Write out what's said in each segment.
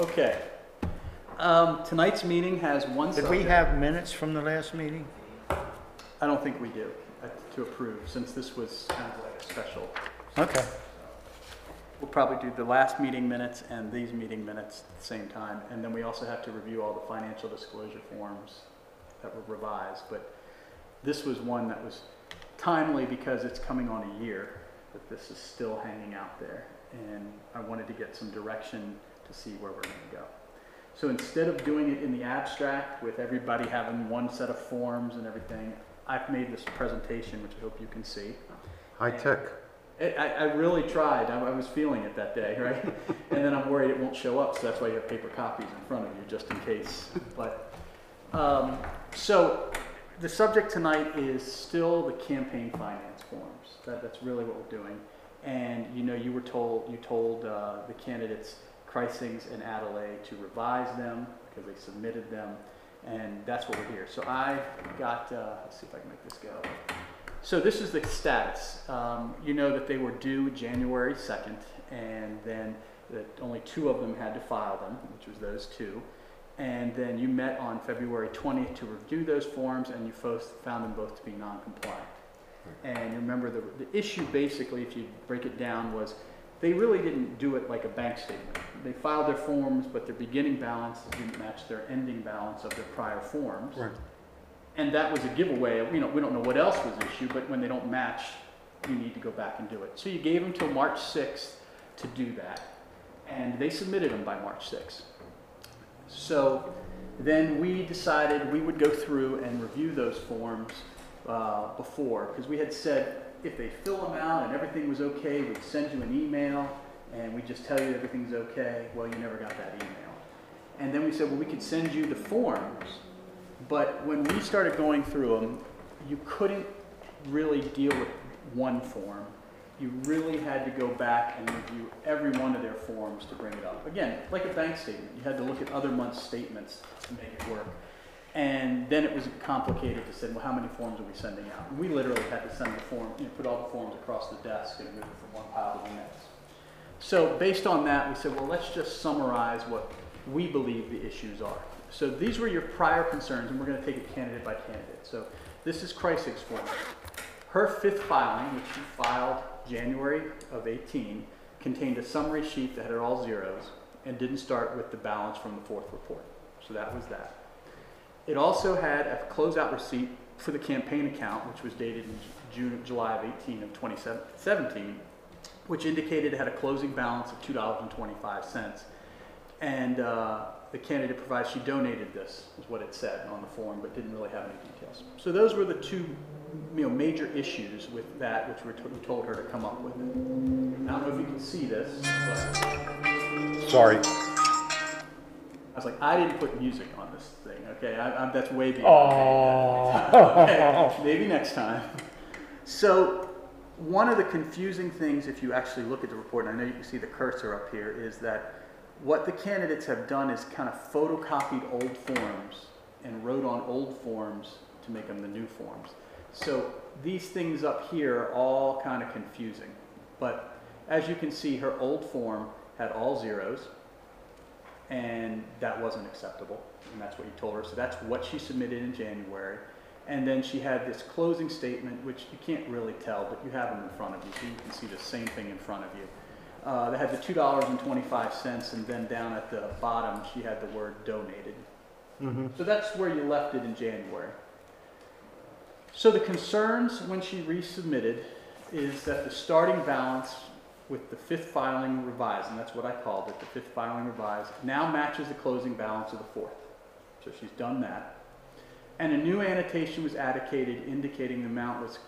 Okay. Tonight's meeting has one Did subject. we have minutes from the last meeting? I don't think we do to approve, since this was kind of like a special. Okay. We'll probably do the last meeting minutes and these meeting minutes at the same time. And then we also have to review all the financial disclosure forms that were revised. But this was one that was timely because it's coming on a year, but this is still hanging out there. And I wanted to get some direction to see where we're going to go. So instead of doing it in the abstract with everybody having one set of forms and everything, I've made this presentation, which I hope you can see. High tech. I really tried. I was feeling it that day, right? And then I'm worried it won't show up, so that's why you have paper copies in front of you, just in case. But so the subject tonight is still the campaign finance forms. That's really what we're doing. And you know, you told the candidates, Kreisings and Adelaide, to revise them because they submitted them, and that's what we're here. So I got. Let's see if I can make this go. So this is the status. You know that they were due January 2nd, and then that only 2 of them had to file them, which was those 2. And then you met on February 20th to review those forms, and you found them both to be non-compliant. And remember, the issue basically, if you break it down, was they really didn't do it like a bank statement. They filed their forms, but their beginning balance didn't match their ending balance of their prior forms. Right. And that was a giveaway. We don't know what else was issued, but when they don't match, you need to go back and do it. So you gave them till March 6th to do that. And they submitted them by March 6th. So then we decided we would go through and review those forms before, because we had said if they fill them out and everything was okay, we'd send you an email and we'd just tell you everything's okay. Well, you never got that email. And then we said, well, we could send you the forms. But when we started going through them, you couldn't really deal with one form. You really had to go back and review every one of their forms to bring it up. Again, like a bank statement, you had to look at other months' statements to make it work. And then it was complicated to say, well, how many forms are we sending out? And we literally had to send the form, put all the forms across the desk and move it from one pile to the next. So based on that, we said, well, let's just summarize what we believe the issues are. So these were your prior concerns, and we're going to take it candidate by candidate. So this is Kreisig's form. Her 5th filing, which she filed January of 18, contained a summary sheet that had all zeros and didn't start with the balance from the 4th report. So that was that. It also had a closeout receipt for the campaign account, which was dated in July of 18 of 2017, which indicated it had a closing balance of $2.25. And the candidate provides she donated this, is what it said on the form, but didn't really have any details. So those were the 2 major issues with that, which we told her to come up with. I don't know if you can see this, but Sorry. I was like, I didn't put music on this thing, okay? That's way beyond me. Okay, maybe next time. So one of the confusing things, if you actually look at the report, and I know you can see the cursor up here, is that what the candidates have done is kind of photocopied old forms and wrote on old forms to make them the new forms. So these things up here are all kind of confusing. But as you can see, her old form had all zeros, and that wasn't acceptable, and that's what you told her. So that's what she submitted in January. And then she had this closing statement, which you can't really tell, but you have them in front of you, so you can see the same thing in front of you. They had the $2.25, and then down at the bottom, she had the word donated. Mm-hmm. So that's where you left it in January. So the concerns when she resubmitted is that the starting balance with the 5th filing revised, and that's what I called it, the 5th filing revised, now matches the closing balance of the 4th. So she's done that. And a new annotation was added indicating the amount was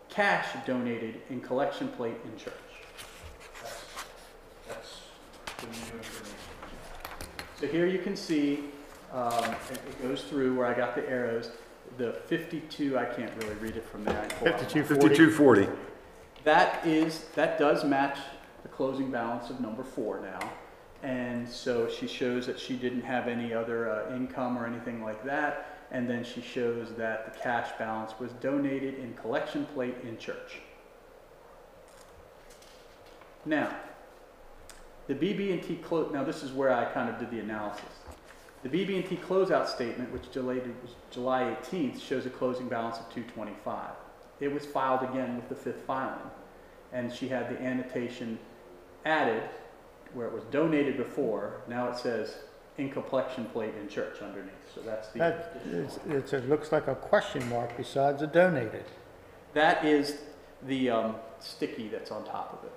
cash donated in collection plate in church. That's the new information. So here you can see, it goes through where I got the arrows. The 52, I can't really read it from there. 5240. That does match the closing balance of number 4 now. And so she shows that she didn't have any other income or anything like that. And then she shows that the cash balance was donated in collection plate in church. Now, The BB&T now this is where I kind of did the analysis. The BB&T closeout statement, which was July 18th, shows a closing balance of 225. It was filed again with the 5th filing, and she had the annotation added where it was donated before. Now it says Inca collection plate in church underneath. So that's the. It looks like a question mark besides a donated. That is the sticky that's on top of it.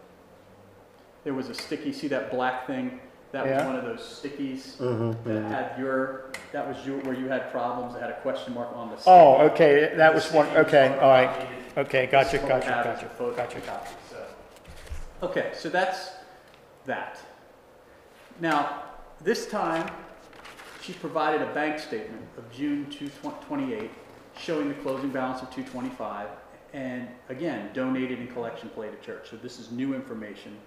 There was a sticky. See that black thing? That was one of those stickies that had where you had problems. That had a question mark on the sticky. Oh, okay, that was one. Okay, all right. Okay, gotcha. So. Okay, so that's that. Now, this time, she provided a bank statement of June 28 showing the closing balance of 225, and again, donated in collection plate at church. So this is new information.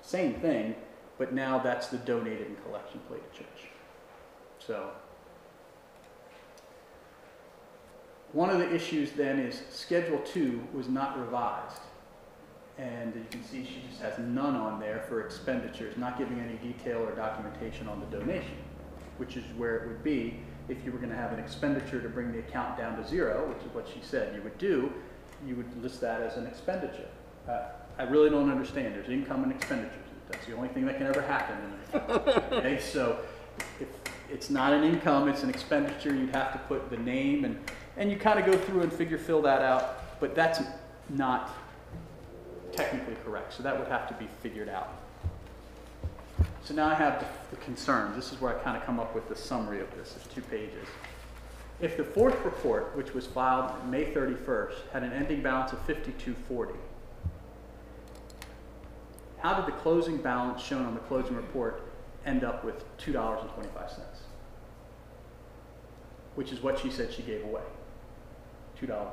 Same thing, but now that's the donated in collection plate at church. So, one of the issues then is Schedule 2 was not revised. And you can see she just has none on there for expenditures, not giving any detail or documentation on the donation, which is where it would be if you were going to have an expenditure to bring the account down to 0, which is what she said you would do. You would list that as an expenditure. I really don't understand. There's income and expenditures. That's the only thing that can ever happen in an account. Okay, so if it's not an income, it's an expenditure. You'd have to put the name, and you kind of go through and fill that out, but that's not technically correct, so that would have to be figured out. So now I have the concerns. This is where I kind of come up with the summary of this. It's 2 pages. If the 4th report, which was filed May 31st, had an ending balance of $52.40, how did the closing balance shown on the closing report end up with $2.25? Which is what she said she gave away, $2.25.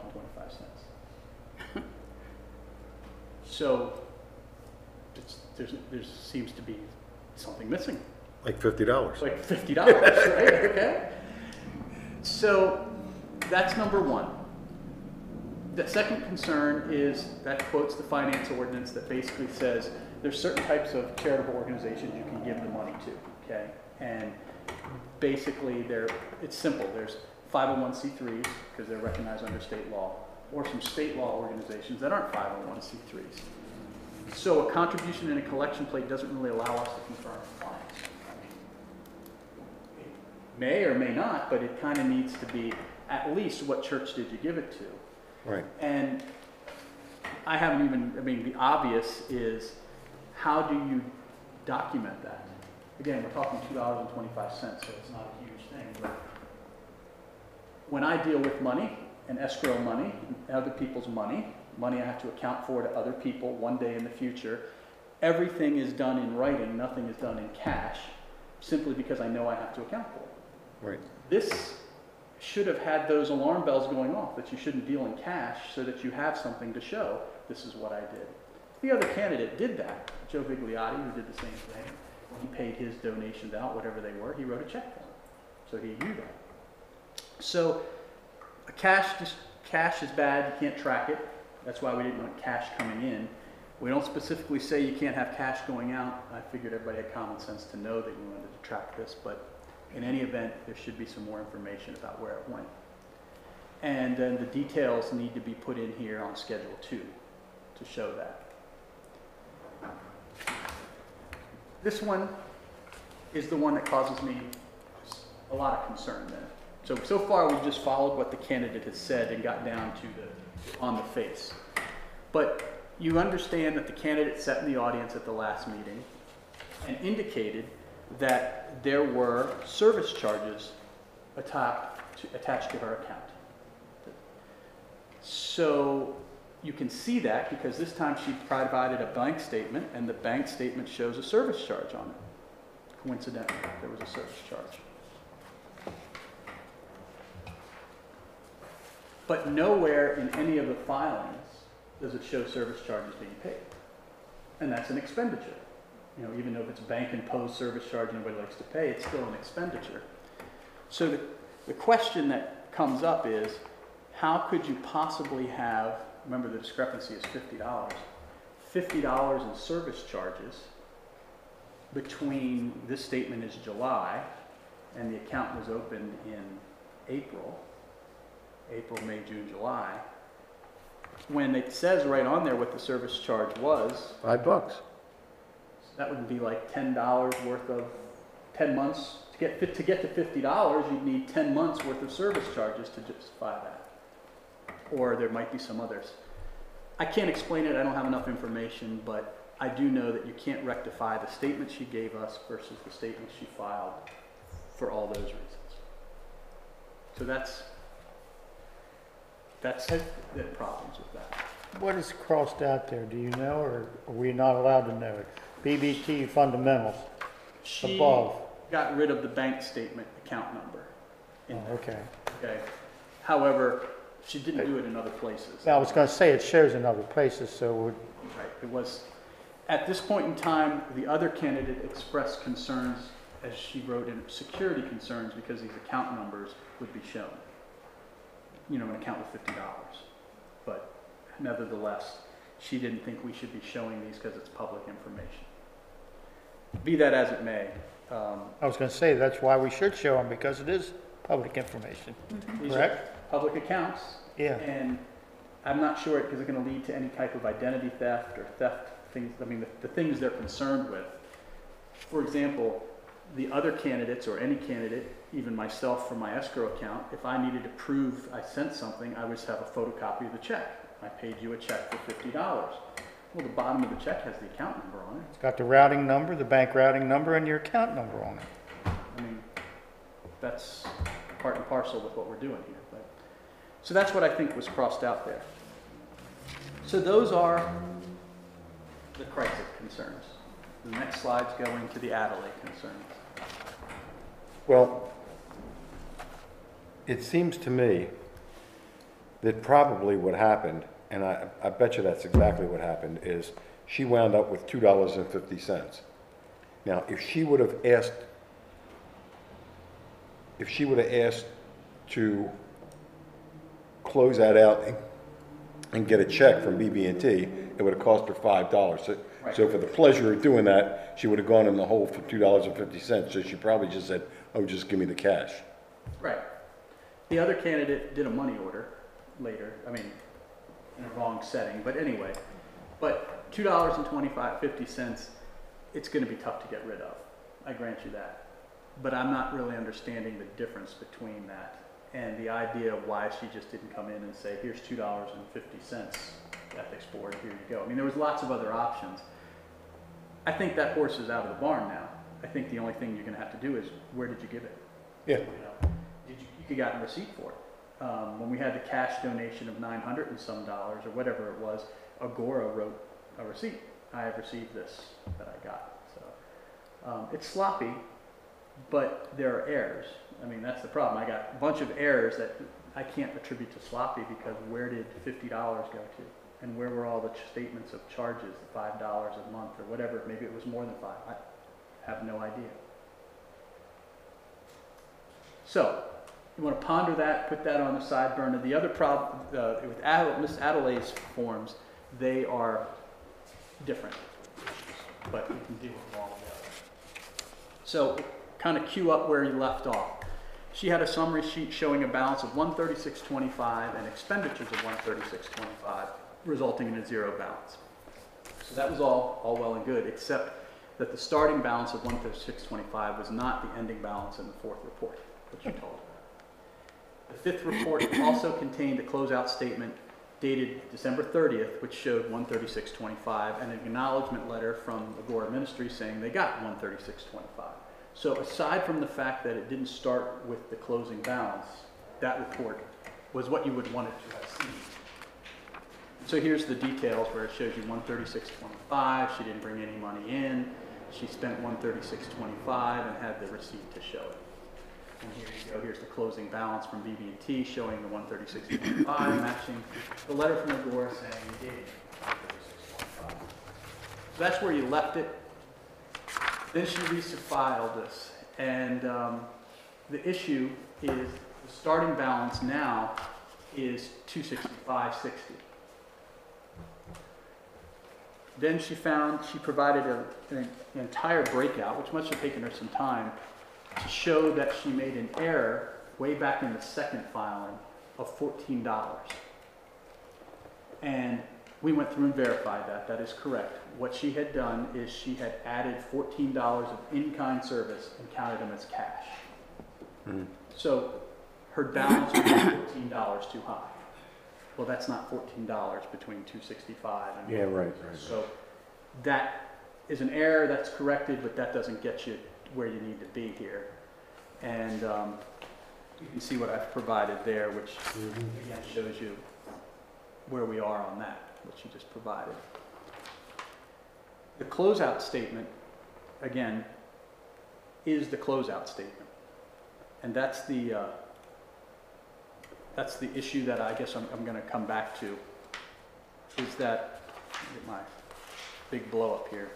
So there seems to be something missing. Like $50. Like $50, right? Okay. So that's number one. The second concern is that quotes the finance ordinance that basically says there's certain types of charitable organizations you can give the money to, okay? And basically it's simple. There's 501c3s because they're recognized under state law, or some state law organizations that aren't 501c3s. So a contribution in a collection plate doesn't really allow us to confirm compliance. I mean, it may or may not, but it kind of needs to be at least what church did you give it to? Right. And the obvious is how do you document that? Again, we're talking $2.25, so it's not a huge thing, but when I deal with money, and escrow money, and other people's money I have to account for to other people one day in the future, everything is done in writing, nothing is done in cash, simply because I know I have to account for it. Right. This should have had those alarm bells going off, that you shouldn't deal in cash so that you have something to show, this is what I did. The other candidate did that, Joe Vigliotti, who did the same thing. When he paid his donations out, whatever they were, he wrote a check for them. So he knew that. So cash is bad, you can't track it. That's why we didn't want cash coming in. We don't specifically say you can't have cash going out. I figured everybody had common sense to know that you wanted to track this, but in any event, there should be some more information about where it went. And then the details need to be put in here on Schedule 2 to show that. This one is the one that causes me a lot of concern then. So far we've just followed what the candidate has said and got down to on the face. But you understand that the candidate sat in the audience at the last meeting and indicated that there were service charges attached to her account. So you can see that because this time she provided a bank statement, and the bank statement shows a service charge on it. Coincidentally, there was a service charge. But nowhere in any of the filings does it show service charges being paid. And that's an expenditure. You know, even though if it's bank-imposed service charge nobody likes to pay, it's still an expenditure. So the question that comes up is, how could you possibly have, remember the discrepancy is $50, $50 in service charges between, this statement is July, and the account was opened in April, May, June, July, when it says right on there what the service charge was, $5. that would be like $10 worth of 10 months. To get to $50, you'd need 10 months worth of service charges to justify that. Or there might be some others. I can't explain it, I don't have enough information, but I do know that you can't rectify the statement she gave us versus the statement she filed for all those reasons. So that's the problems with that. What is crossed out there, do you know, or are we not allowed to know it? BBT fundamentals, She above. got rid of the bank statement account number. Oh, okay. Okay. However, she didn't do it in other places. Now, I was going to say it shows in other places, so it would, Right. It was, at this point in time, the other candidate expressed concerns, as she wrote in security concerns, because these account numbers would be shown. You know, an account with $50. But nevertheless, she didn't think we should be showing these because it's public information. Be that as it may. I was going to say that's why we should show them, because it is public information, These are correct? public accounts. Yeah. And I'm not sure it is going to lead to any type of identity theft or theft things. I mean, the things they're concerned with. For example, the other candidates or any candidate, even myself for my escrow account, if I needed to prove I sent something, I would just have a photocopy of the check. I paid you a check for $50. Well, the bottom of the check has the account number on it. It's got the routing number, the bank routing number, and your account number on it. I mean, that's part and parcel with what we're doing here. But, so that's what I think was crossed out there. So those are the crisis concerns. The next slide's going to the Adelaide concerns. Well, it seems to me that probably what happened, and I bet you that's exactly what happened, is she wound up with $2.50. Now, if she would have asked to close that out and get a check from BB&T, it would have cost her $5. So for the pleasure of doing that, she would have gone in the hole for $2.50. So she probably just said, "Oh, just give me the cash." Right. The other candidate did a money order later. I mean, in a wrong setting, but anyway. But $2.50, it's going to be tough to get rid of. I grant you that. But I'm not really understanding the difference between that and the idea of why she just didn't come in and say, here's $2.50, ethics board, here you go. I mean, there was lots of other options. I think that horse is out of the barn now. I think the only thing you're going to have to do is, where did you give it? Yeah. You know, you could have gotten a receipt for it. When we had the cash donation of $900 and some dollars, or whatever it was, Agora wrote a receipt. I have received this that I got. So it's sloppy, but there are errors. I mean, that's the problem. I got a bunch of errors that I can't attribute to sloppy, because where did $50 go to? And where were all the statements of charges, the $5 a month or whatever? Maybe it was more than $5. I have no idea. So you want to ponder that, put that on the side burner. The other problem with Miss Adelaide's forms, they are different issues, but we can deal with them all together. So kind of cue up where you left off. She had a summary sheet showing a balance of $136.25 and expenditures of $136.25, resulting in a zero balance. So that was all well and good, except that the starting balance of $136.25 was not the ending balance in the fourth report, which you told her. The fifth report also contained a closeout statement dated December 30th, which showed $136.25, and an acknowledgement letter from Agora Ministry saying they got $136.25. So aside from the fact that it didn't start with the closing balance, that report was what you would want it to have seen. So here's the details where it shows you $136.25. She didn't bring any money in. She spent $136.25 and had the receipt to show it. And here you go. Here's the closing balance from BB&T showing the $136.25, matching the letter from Agora saying you gave $136.25. So that's where you left it. Then she refiled this, and the issue is the starting balance now is $265.60. Then she provided an entire breakout, which must have taken her some time, to show that she made an error way back in the second filing of $14. And we went through and verified that. That is correct. What she had done is she had added $14 of in-kind service and counted them as cash. So her balance was $14 too high. Well, that's not $14 between 265 and Yeah, right. So that is an error that's corrected, but that doesn't get you where you need to be here. And you can see what I've provided there, which again shows you where we are on that, what you just provided. The closeout statement, again, is the closeout statement. And that's the issue that I guess I'm going to come back to, is that, get my big blow up here.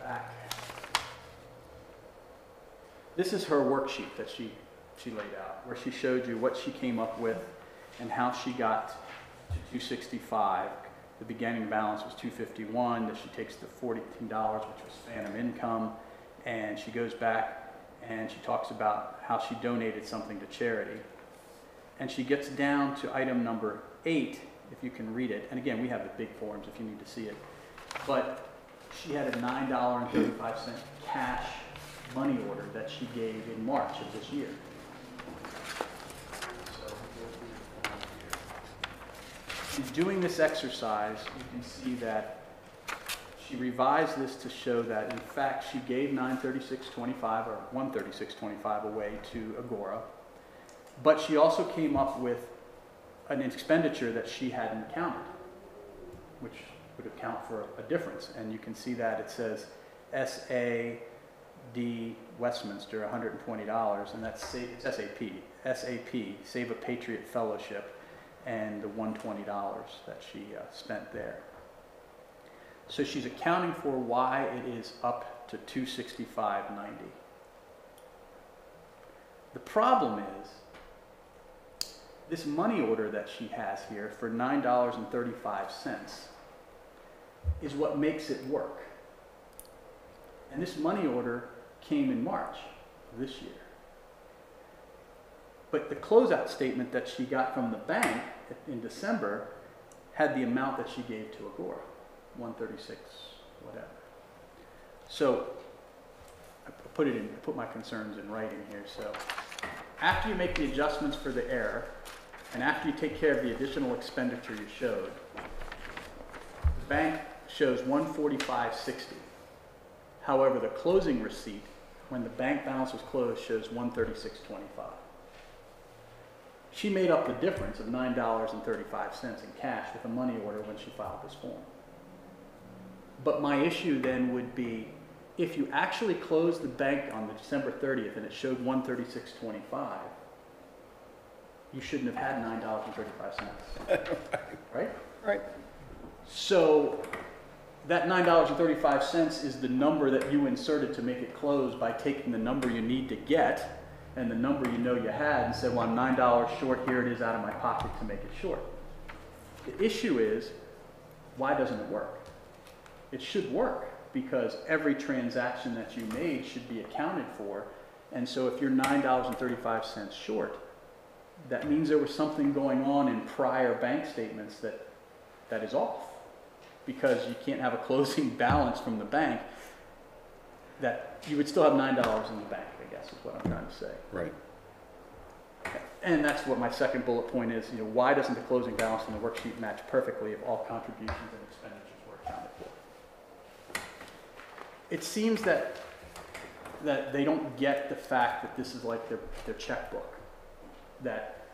Back. This is her worksheet that she laid out, where she showed you what she came up with and how she got to 265. The beginning balance was 251, that she takes the $14, which was phantom income, and she goes back and she talks about how she donated something to charity. And she gets down to item number 8, if you can read it. And again, we have the big forms if you need to see it. But she had a $9.35 cash money order that she gave in March of this year. In doing this exercise, you can see that she revised this to show that, in fact, she gave $936.25 or $136.25 away to Agora, but she also came up with an expenditure that she hadn't counted, which would account for a difference. And you can see that it says SAD Westminster, $120, and that's SAP, Save a Patriot Fellowship, and the $120 that she spent there. So she's accounting for why it is up to $265.90. The problem is, this money order that she has here for $9.35 is what makes it work. And this money order came in March of this year. But the closeout statement that she got from the bank in December had the amount that she gave to Agora, 136, whatever. So I put my concerns in writing here. So after you make the adjustments for the error, and after you take care of the additional expenditure you showed, the bank shows $145.60. However, the closing receipt, when the bank balance was closed, shows $136.25. She made up the difference of $9.35 in cash with a money order when she filed this form. But my issue then would be, if you actually closed the bank on the December 30th and it showed $136.25, you shouldn't have had $9.35, right? Right. So that $9.35 is the number that you inserted to make it close by taking the number you need to get and the number you know you had and said, well, I'm $9 short, here it is out of my pocket to make it short. The issue is, why doesn't it work? It should work, because every transaction that you made should be accounted for. And so if you're $9.35 short, that means there was something going on in prior bank statements that is off, because you can't have a closing balance from the bank that you would still have $9 in the bank, I guess is what I'm trying to say. Right. And that's what my second bullet point is, why doesn't the closing balance in the worksheet match perfectly if all contributions and expenditures were accounted for? It seems that they don't get the fact that this is like their checkbook. That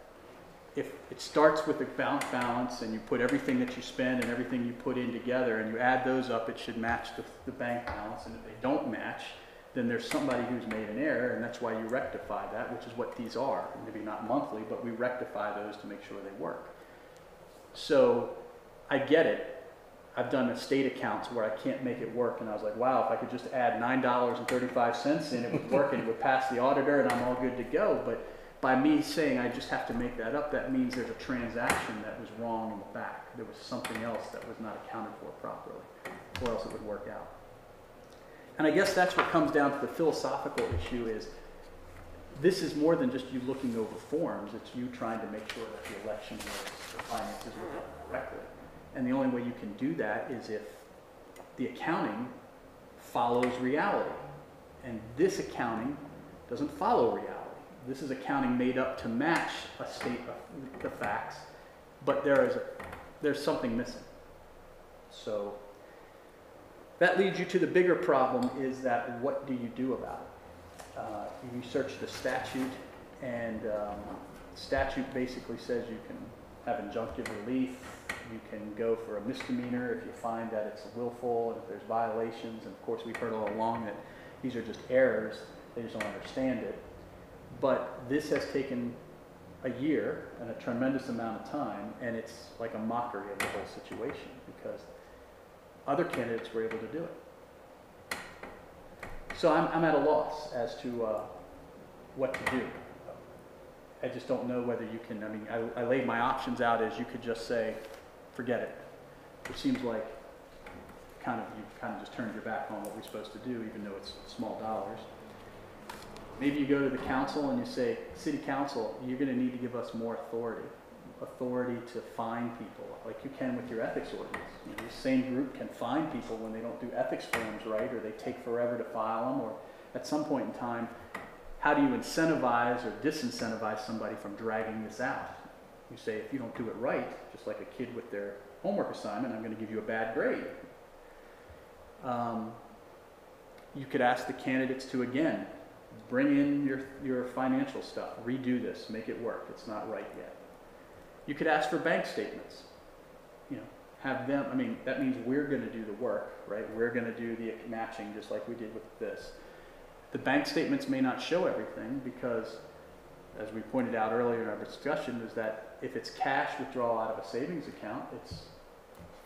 if it starts with a balance and you put everything that you spend and everything you put in together and you add those up, it should match the bank balance. And if they don't match, then there's somebody who's made an error, and that's why you rectify that, which is what these are. Maybe not monthly, but we rectify those to make sure they work. So I get it. I've done estate accounts where I can't make it work, and I was like, wow, if I could just add $9.35 in, it would work and it would pass the auditor and I'm all good to go. But by me saying I just have to make that up, that means there's a transaction that was wrong in the back. There was something else that was not accounted for properly, or else it would work out. And I guess that's what comes down to the philosophical issue is, this is more than just you looking over forms, it's you trying to make sure that the election works, the finances work correctly. And the only way you can do that is if the accounting follows reality. And this accounting doesn't follow reality. This is accounting made up to match a state of the facts, but there's something missing. So that leads you to the bigger problem is that what do you do about it? You search the statute, and statute basically says you can have injunctive relief, you can go for a misdemeanor if you find that it's willful and if there's violations, and of course we've heard all along that these are just errors, they just don't understand it. But this has taken a year and a tremendous amount of time, and it's like a mockery of the whole situation because other candidates were able to do it. So I'm at a loss as to what to do. I just don't know whether you can, I mean, I laid my options out as you could just say, forget it. It seems like you kind of just turned your back on what we're supposed to do, even though it's small dollars. Maybe you go to the council and you say, City Council, you're going to need to give us more authority to fine people, like you can with your ethics ordinance. You know, the same group can fine people when they don't do ethics forms right, or they take forever to file them, or at some point in time, how do you incentivize or disincentivize somebody from dragging this out? You say, if you don't do it right, just like a kid with their homework assignment, I'm going to give you a bad grade. You could ask the candidates to, again, bring in your financial stuff, redo this, make it work. It's not right yet. You could ask for bank statements. You know, have them, I mean, that means we're going to do the work, right? We're going to do the matching just like we did with this. The bank statements may not show everything because, as we pointed out earlier in our discussion, is that if it's cash withdrawal out of a savings account, it's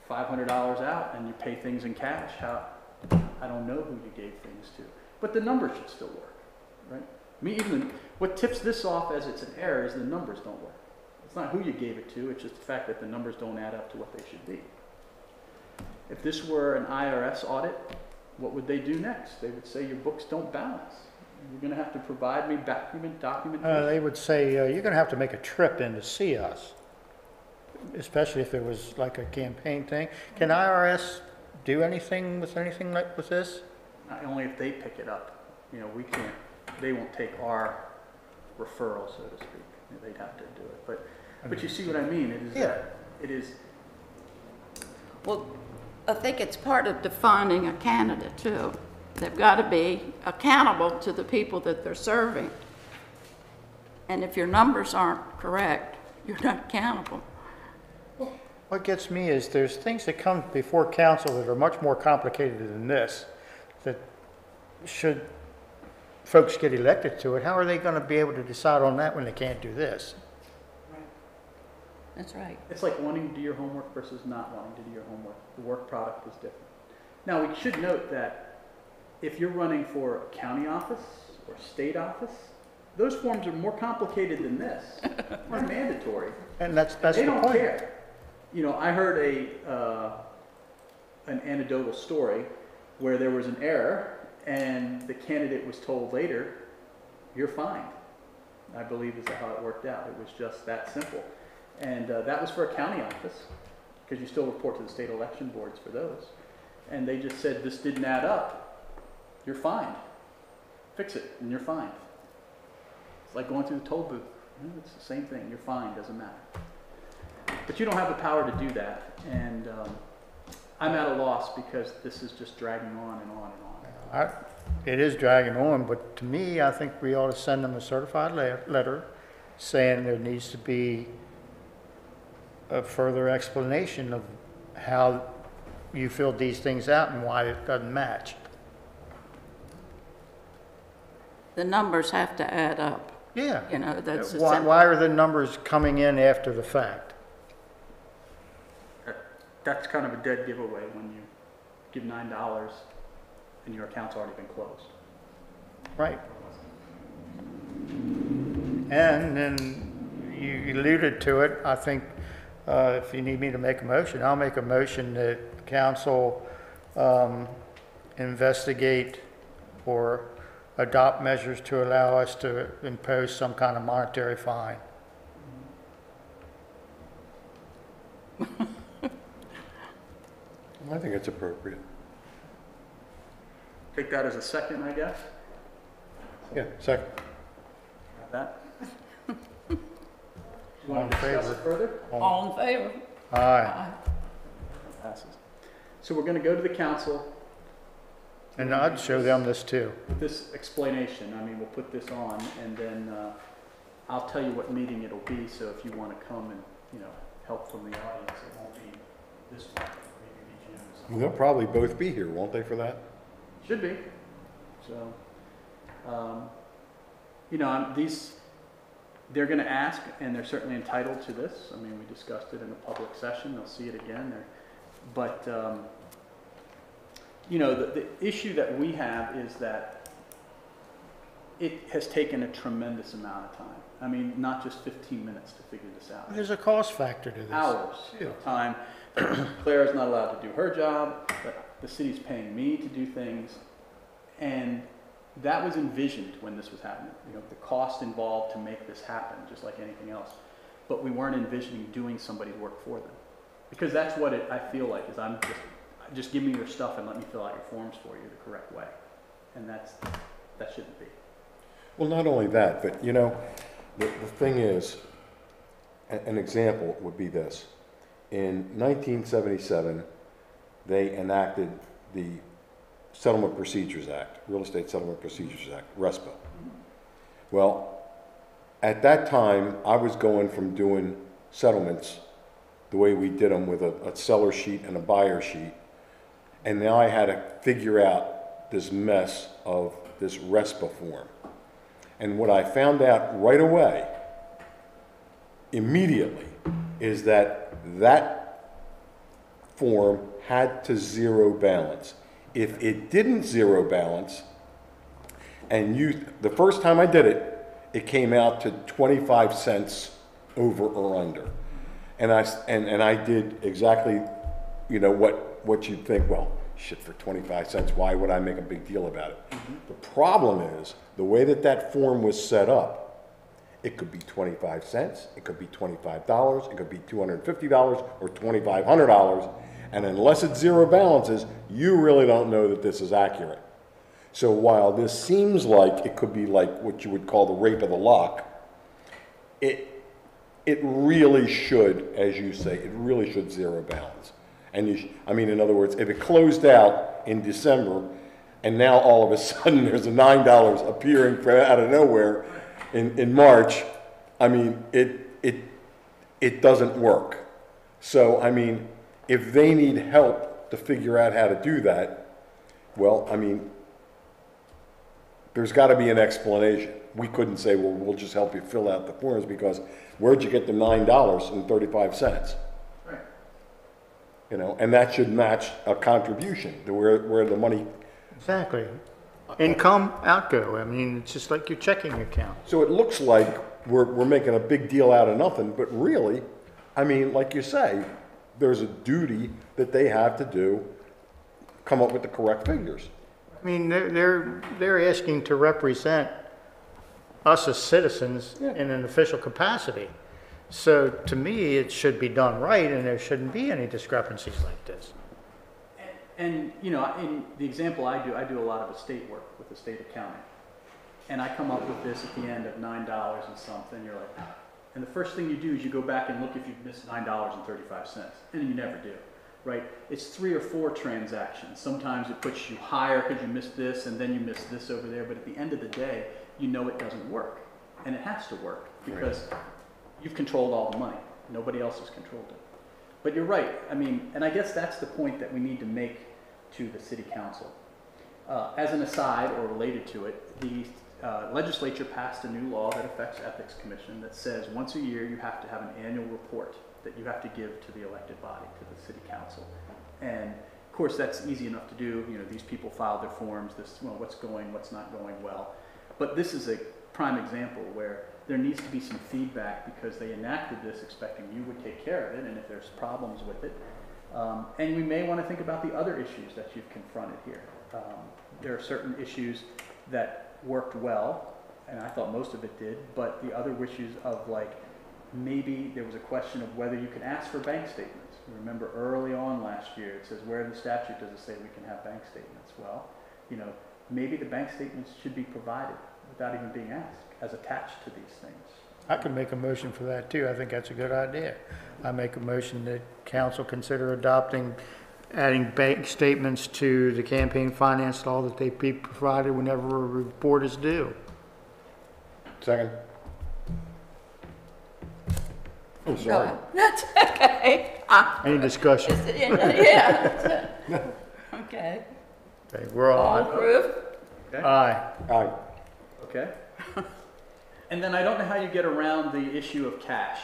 $500 out and you pay things in cash. I don't know who you gave things to, but the numbers should still work, right? I mean, even what tips this off as it's an error is the numbers don't work. It's not who you gave it to, it's just the fact that the numbers don't add up to what they should be. If this were an IRS audit, what would they do next? They would say your books don't balance. You're going to have to provide me documentation. They would say, you're going to have to make a trip in to see us, especially if it was like a campaign thing. Can IRS do anything like with this? Not only if they pick it up. You know, we can't, they won't take our referral, so to speak. They'd have to do it. But you see what I mean? It is, yeah. It is. Well, I think it's part of defining a candidate too. They've got to be accountable to the people that they're serving. And if your numbers aren't correct, you're not accountable. What gets me is there's things that come before council that are much more complicated than this, that should folks get elected to it, how are they going to be able to decide on that when they can't do this? That's right. It's like wanting to do your homework versus not wanting to do your homework. The work product is different. Now, we should note that if you're running for a county office or state office, those forms are more complicated than this. They're mandatory. And that's They the don't point. care. You know, I heard an anecdotal story where there was an error and the candidate was told later, you're fined. I believe is how it worked out. It was just that simple. And that was for a county office, because you still report to the state election boards for those. And they just said, this didn't add up. You're fined. Fix it, and you're fined. It's like going through the toll booth. It's the same thing. You're fined, doesn't matter. But you don't have the power to do that. And I'm at a loss because this is just dragging on and on and on. It is dragging on, but to me, I think we ought to send them a certified letter saying there needs to be a further explanation of how you filled these things out and why it doesn't match. The numbers have to add up. Yeah. You know, that's a Why are the numbers coming in after the fact? That's kind of a dead giveaway when you give $9 and your account's already been closed. Right. And then you alluded to it, I think, if you need me to make a motion, I'll make a motion that council investigate or adopt measures to allow us to impose some kind of monetary fine. I think it's appropriate. Take that as a second, I guess. Yeah, second. Got that? Do you All want in to discuss favor? it further? All in favor? Aye. Passes. So we're going to go to the council And I'd show them this too. with this explanation. I mean, we'll put this on, and then I'll tell you what meeting it'll be, so if you want to come and, you know, help from the audience, it won't be this one, maybe be June or something. They'll probably both be here, won't they, for that? Should be. So, you know, they're going to ask, and they're certainly entitled to this. I mean, we discussed it in a public session. They'll see it again. But, you know, the issue that we have is that it has taken a tremendous amount of time. I mean, not just 15 minutes to figure this out. There's a cost factor to this. Hours of time. Claire's not allowed to do her job. The city's paying me to do things. And that was envisioned when this was happening. You know, the cost involved to make this happen, just like anything else. But we weren't envisioning doing somebody's work for them. Because that's what I feel like, is just give me your stuff and let me fill out your forms for you the correct way. And that shouldn't be. Well, not only that, but you know, the thing is, an example would be this. In 1977, they enacted the Settlement Procedures Act, Real Estate Settlement Procedures Act, RESPA. Well, at that time, I was going from doing settlements the way we did them with a seller sheet and a buyer sheet, and now I had to figure out this mess of this RESPA form. And what I found out right away, immediately, is that form had to zero balance. If it didn't zero balance, and the first time I did it, it came out to 25 cents over or under. And I did exactly, you know, what you'd think, well, shit, for 25 cents, why would I make a big deal about it? Mm-hmm. The problem is, the way that form was set up, it could be 25 cents, it could be $25, it could be $250 or $2,500, and unless it's zero balances, you really don't know that this is accurate. So while this seems like it could be like what you would call the rape of the lock, it really should, as you say, it really should zero balance. And I mean, in other words, if it closed out in December, and now all of a sudden there's a $9 appearing out of nowhere in March, I mean, it doesn't work. So, I mean, if they need help to figure out how to do that, well, I mean, there's got to be an explanation. We couldn't say, well, we'll just help you fill out the forms, because where'd you get the $9.35? Right. You know, and that should match a contribution to where the money. Exactly. Income, outgo. I mean, it's just like your checking account. So it looks like we're making a big deal out of nothing, but really, I mean, like you say, there's a duty that they have to do, come up with the correct figures. I mean, they're asking to represent us as citizens in an official capacity. So to me, it should be done right, and there shouldn't be any discrepancies like this. And you know, in the example I do a lot of estate work with estate accounting. And I come up with this at the end of $9 and something, you're like, and the first thing you do is you go back and look if you've missed $9.35, and you never do, right? It's 3 or 4 transactions. Sometimes it puts you higher because you missed this, and then you missed this over there, but at the end of the day, you know it doesn't work. And it has to work, because you've controlled all the money. Nobody else has controlled it. But you're right, I mean, and I guess that's the point that we need to make to the city council. As an aside, or related to it, the legislature passed a new law that affects Ethics Commission that says once a year you have to have an annual report that you have to give to the elected body, to the city council. And of course that's easy enough to do. You know, these people filed their forms, what's going, what's not going well. But this is a prime example where there needs to be some feedback because they enacted this expecting you would take care of it, and if there's problems with it. And we may want to think about the other issues that you've confronted here. There are certain issues that worked well, and I thought most of it did, but the other issues of like, maybe there was a question of whether you could ask for bank statements. Remember early on last year, it says where in the statute does it say we can have bank statements? Well, you know, maybe the bank statements should be provided without even being asked as attached to these things. I can make a motion for that too. I think that's a good idea. I make a motion that council consider adding bank statements to the campaign finance law, that they be provided whenever a report is due. Second. Oh, sorry. That's okay. Any discussion? Yeah. Okay. Okay, we're All on. approved? Okay? Aye. Aye. Okay. And then I don't know how you get around the issue of cash.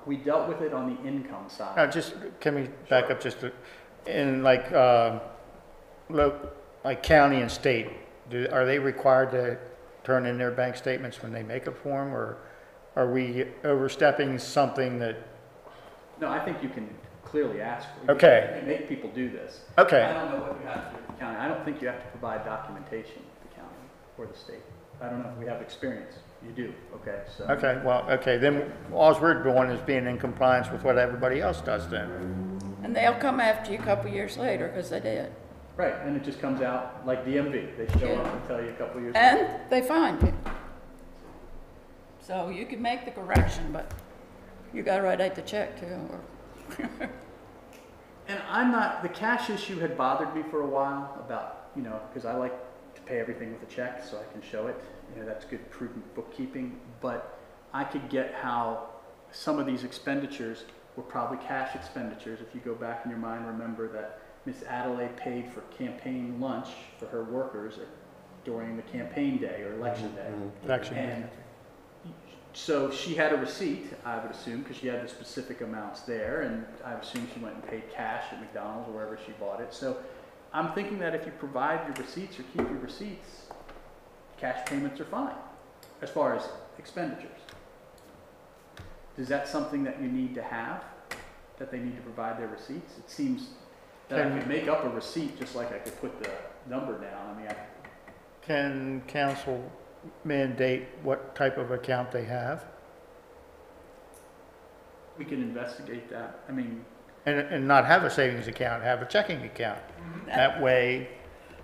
We dealt with it on the income side. Now, just, can we back up just in like, like county and state, are they required to turn in their bank statements when they make a form, or are we overstepping something that, No, I think you can clearly ask for it. Okay. You can make people do this. Okay. I don't know what you have to do with the county. I don't think you have to provide documentation to the county or the state. I don't know if we have experience. You do, okay? So. okay, well, okay, then all we're doing is being in compliance with what everybody else does then. And they'll come after you a couple years later, because they did. Right, and it just comes out like DMV. They show up and tell you a couple years later. And they find you. So you can make the correction, but you gotta write out the check too. And I'm not, the cash issue had bothered me for a while about, you know, because I like to pay everything with a check so I can show it. You know, that's good, prudent bookkeeping. But I could get how some of these expenditures were probably cash expenditures. If you go back in your mind, remember that Miss Adelaide paid for campaign lunch for her workers during the campaign day or election day. Election. And so she had a receipt, I would assume, because she had the specific amounts there, and I assume she went and paid cash at McDonald's or wherever she bought it. So I'm thinking that if you provide your receipts or keep your receipts, cash payments are fine as far as expenditures. Is that something that you need to have, that they need to provide their receipts? It seems that I could make up a receipt just like I could put the number down. I mean, Can council mandate what type of account they have? we can investigate that. I mean, And not have a savings account, have a checking account. That way,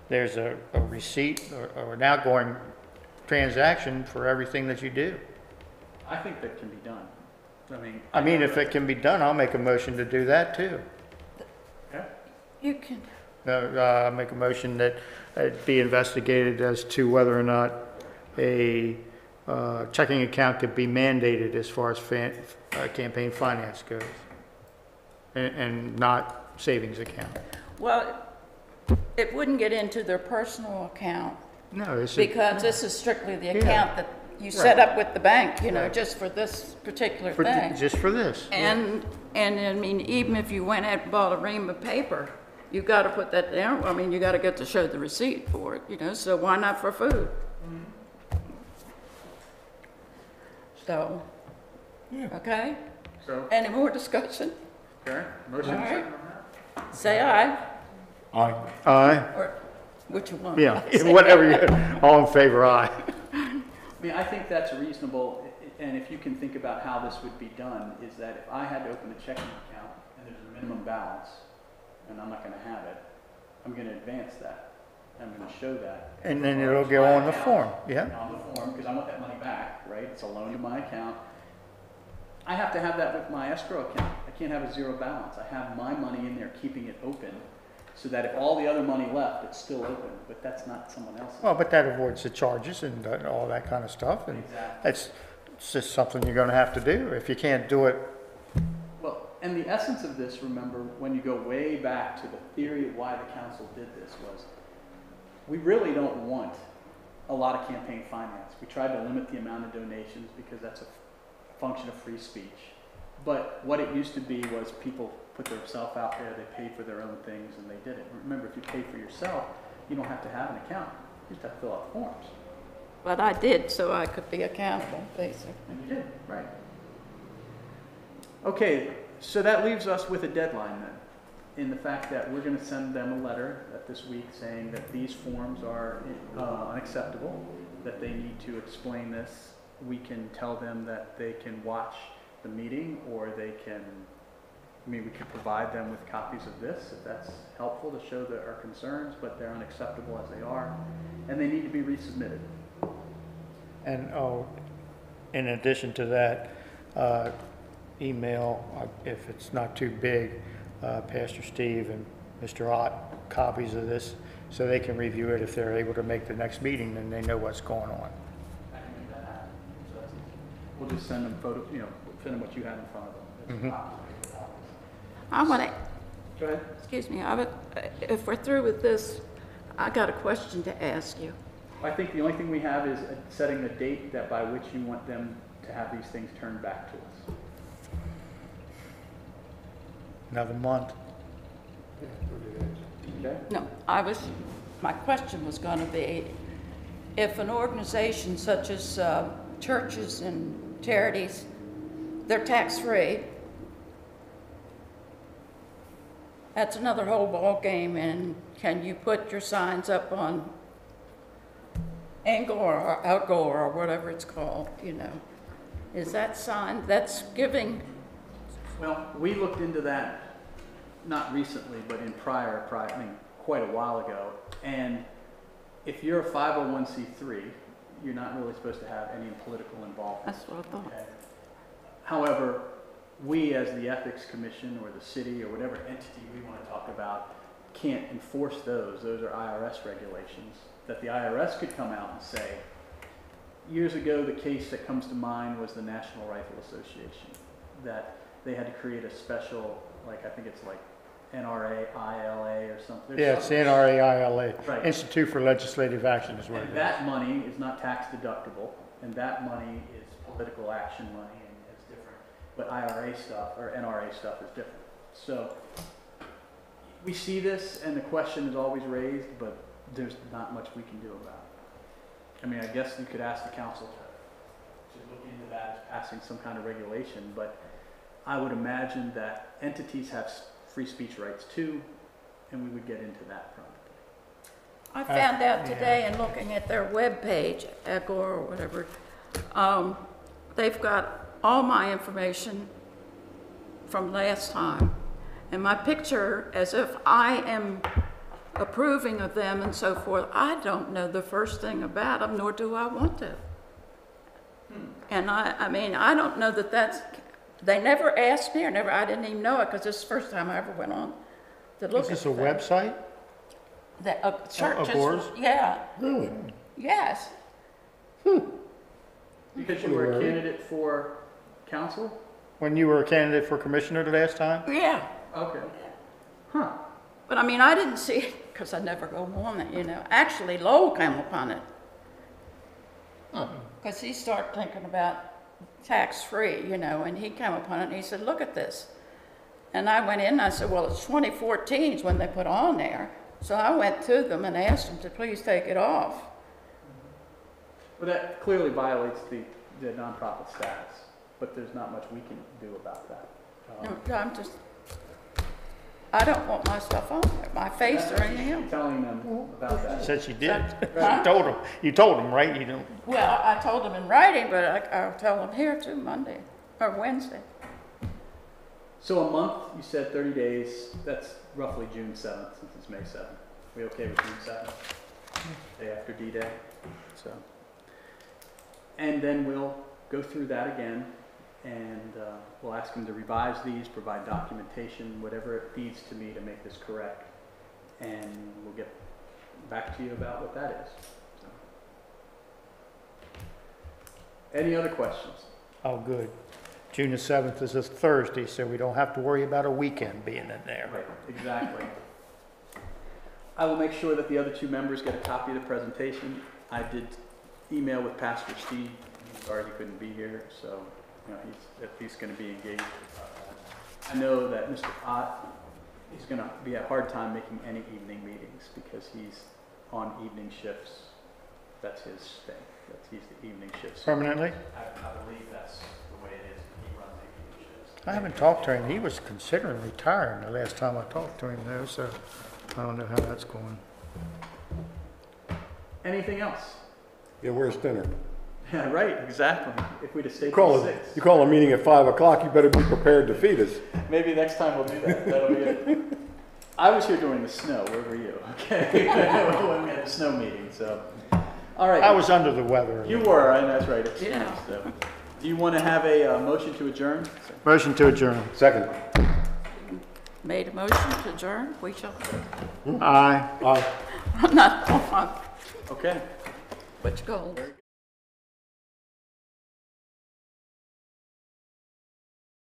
there's a receipt or an outgoing transaction for everything that you do. I think that can be done. I mean, if it can be done, I'll make a motion to do that too. Okay. You can, I'll make a motion that it be investigated as to whether or not a checking account could be mandated as far as campaign finance goes, and not savings account. well, it wouldn't get into their personal account, No, it's because this is strictly the account that you set up with the bank, you know, just for this particular thing. just for this. And I mean, even if you went out and bought a ream of paper, you gotta put that down. I mean, you gotta get to show the receipt for it, you know, so why not for food? So, okay, So, any more discussion? okay, motion All right. second on that? Say aye, Aye. Aye. or which one? Yeah, whatever you, all in favor, aye. I mean, I think that's reasonable, and if you can think about how this would be done, is that if I had to open a checking account and there's a minimum balance, and I'm not gonna have it, I'm gonna advance that. I'm gonna show that. And then it'll go on the form, yeah? On the form, because I want that money back, right? It's a loan to my account. I have to have that with my escrow account. I can't have a zero balance. I have my money in there, keeping it open, so that if all the other money left, it's still open, but that's not someone else's. Well, but that avoids the charges and all that kind of stuff, and Exactly. it's just something you're gonna have to do. If you can't do it, Well, and the essence of this, remember, when you go way back to the theory of why the council did this was, we really don't want a lot of campaign finance. We tried to limit the amount of donations because that's a function of free speech. But what it used to be was people put themselves out there, they paid for their own things, and they did it. Remember, if you pay for yourself, you don't have to have an account. You just have to fill out forms. but I did so I could be accountable, basically. And you did, right. Okay, so that leaves us with a deadline then, in the fact that we're going to send them a letter this week saying that these forms are unacceptable, that they need to explain this. We can tell them that they can watch the meeting, or they can, I mean, we could provide them with copies of this if that's helpful to show our concerns, but they're unacceptable as they are, and they need to be resubmitted. And, in addition to that, email, if it's not too big, Pastor Steve and Mr. Ott copies of this so they can review it if they're able to make the next meeting and they know what's going on. I can make that happen. So that's easy. We'll just send them send them what you have in front of them. Mhm. I want to, Go ahead. excuse me, if we're through with this, I got a question to ask you. I think the only thing we have is setting a date that by which you want them to have these things turned back to us. Another month. Okay? No, my question was going to be, if an organization such as churches and charities, they're tax-free, that's another whole ball game. And can you put your signs up on Angle or Outgoer or whatever it's called, Is that sign, that's giving? Well, we looked into that not recently, but in quite a while ago. And if you're a 501c3, you're not really supposed to have any political involvement. That's what I thought. Okay. However, we as the Ethics Commission or the city or whatever entity we want to talk about can't enforce those. Those are IRS regulations that the IRS could come out and say. Years ago, the case that comes to mind was the National Rifle Association, that they had to create a special, I think it's like NRA, ILA or something. Yeah, it's the NRAILA, Right. Institute for Legislative Action is what it And is. that money is not tax deductible, and that money is political action money, and it's different. But IRA stuff, or NRA stuff is different. So we see this, and the question is always raised, but there's not much we can do about it. I mean, I guess you could ask the council to look into that, passing some kind of regulation, but I would imagine that entities have free speech rights too, and we would get into that probably. I found out today in looking at their webpage, Agora or whatever, they've got all my information from last time. And my picture, as if I am approving of them and so forth, I don't know the first thing about them, nor do I want to. And I mean, I don't know they never asked me, I didn't even know it, because this is the first time I ever went on to look at Is this a them. website? The churches, Agora's? yeah, Really? yes. Because you were a candidate for council? When you were a candidate for commissioner the last time? Yeah, Okay. Huh. but I mean, I didn't see it because I never go on it, Actually, Lowell came upon it. Because he started thinking about tax-free, and he came upon it and he said, look at this. And I went in and I said, well, it's 2014 is when they put on there. So I went to them and asked them to please take it off. Well, that clearly violates the nonprofit status, but there's not much we can do about that. No, I don't want my stuff on there, my face or anything else. Telling them about She that. said she did. Huh? You told them, right? You don't. Well, I told them in writing, but I'll tell them here too, Monday or Wednesday. So a month, you said 30 days, that's roughly June 7th, since it's May 7th. We okay with June 7th? Day after D-Day, so. And then we'll go through that again, and we'll ask them to revise these, provide documentation, whatever it needs to me to make this correct. And we'll get back to you about what that is. So. Any other questions? Oh, good. June the 7th is a Thursday, so we don't have to worry about a weekend being in there. Right, exactly. I will make sure that the other two members get a copy of the presentation. I did email with Pastor Steve. He's sorry he couldn't be here, so he's at least going to be engaged. I know that Mr. Ott is going to be a hard time making any evening meetings because he's on evening shifts That's his thing. He's the evening shifts. Permanently? I believe that's the way it is. He runs the evening shifts. I haven't talked to him. He was considering retiring the last time I talked to him though, so I don't know how that's going. Anything else? Yeah, where's dinner? Yeah, right, exactly. If we'd have stayed You till call 6. you call a meeting at 5 o'clock, you better be prepared to feed us. Maybe next time we'll do that. That'll be it. I was here during the snow. Where were you? Okay. When we had the snow meeting, so. All right. I was under the weather. You were, and that's right. Excuse Yeah. so. Do you want to have a motion to adjourn? Motion to adjourn. Second. Made a motion to adjourn, we shall, Aye. Aye. I'm not, Okay. which goal?